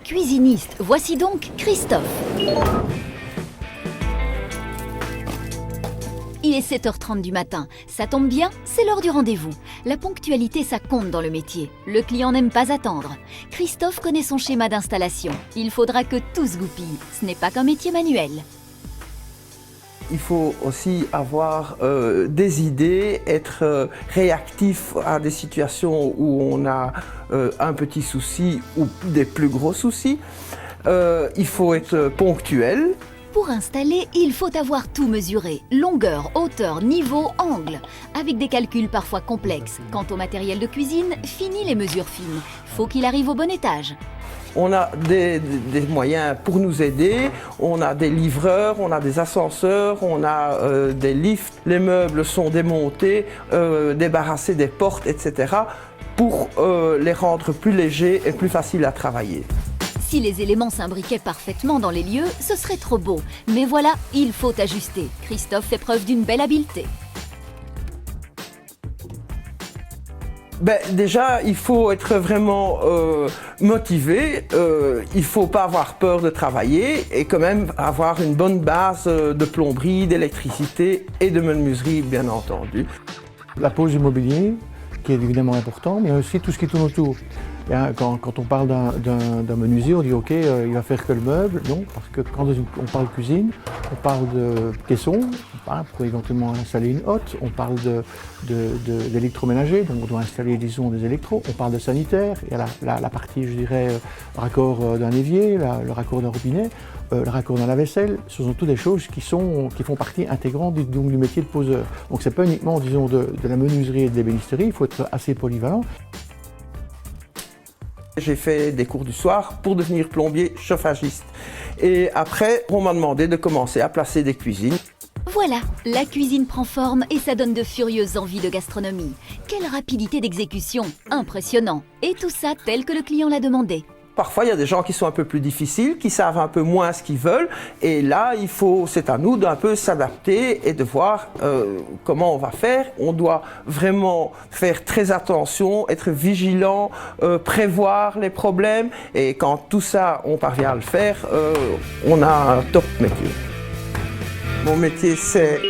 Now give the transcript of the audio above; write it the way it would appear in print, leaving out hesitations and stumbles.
cuisiniste. Voici donc Christophe. Il est 7h30 du matin. Ça tombe bien, c'est l'heure du rendez-vous. La ponctualité, ça compte dans le métier. Le client n'aime pas attendre. Christophe connaît son schéma d'installation. Il faudra que tout se goupille. Ce n'est pas qu'un métier manuel. Il faut aussi avoir des idées, être réactif à des situations où on a un petit souci ou des plus gros soucis. Il faut être ponctuel. Pour installer, il faut avoir tout mesuré. Longueur, hauteur, niveau, angle. Avec des calculs parfois complexes. Quant au matériel de cuisine, fini les mesures fines. Faut qu'il arrive au bon étage. On a des moyens pour nous aider, on a des livreurs, on a des ascenseurs, on a des lifts. Les meubles sont démontés, débarrassés des portes, etc. pour les rendre plus légers et plus faciles à travailler. Si les éléments s'imbriquaient parfaitement dans les lieux, ce serait trop beau. Mais voilà, il faut ajuster. Christophe fait preuve d'une belle habileté. Déjà, il faut être vraiment motivé, il ne faut pas avoir peur de travailler et quand même avoir une bonne base de plomberie, d'électricité et de menuiserie, bien entendu. La pose du mobilier, qui est évidemment important, mais aussi tout ce qui tourne autour. Quand on parle d'un menuisier, on dit ok, il va faire que le meuble. Non, parce que quand on parle cuisine, on parle de caisson, pour éventuellement installer une hotte, on parle d'électroménager, donc on doit installer disons des électros, on parle de sanitaire, il y a la partie je dirais raccord d'un évier, le raccord d'un robinet, le raccord d'un lave-vaisselle, ce sont toutes des choses qui font partie intégrante du métier de poseur. Donc c'est pas uniquement disons de la menuiserie et de l'ébénisterie, il faut être assez polyvalent. J'ai fait des cours du soir pour devenir plombier chauffagiste. Et après, on m'a demandé de commencer à placer des cuisines. Voilà, la cuisine prend forme et ça donne de furieuses envies de gastronomie. Quelle rapidité d'exécution, impressionnant. Et tout ça tel que le client l'a demandé. Parfois, il y a des gens qui sont un peu plus difficiles, qui savent un peu moins ce qu'ils veulent. Et là, c'est à nous d'un peu s'adapter et de voir comment on va faire. On doit vraiment faire très attention, être vigilant, prévoir les problèmes. Et quand tout ça, on parvient à le faire, on a un top métier. Mon métier, c'est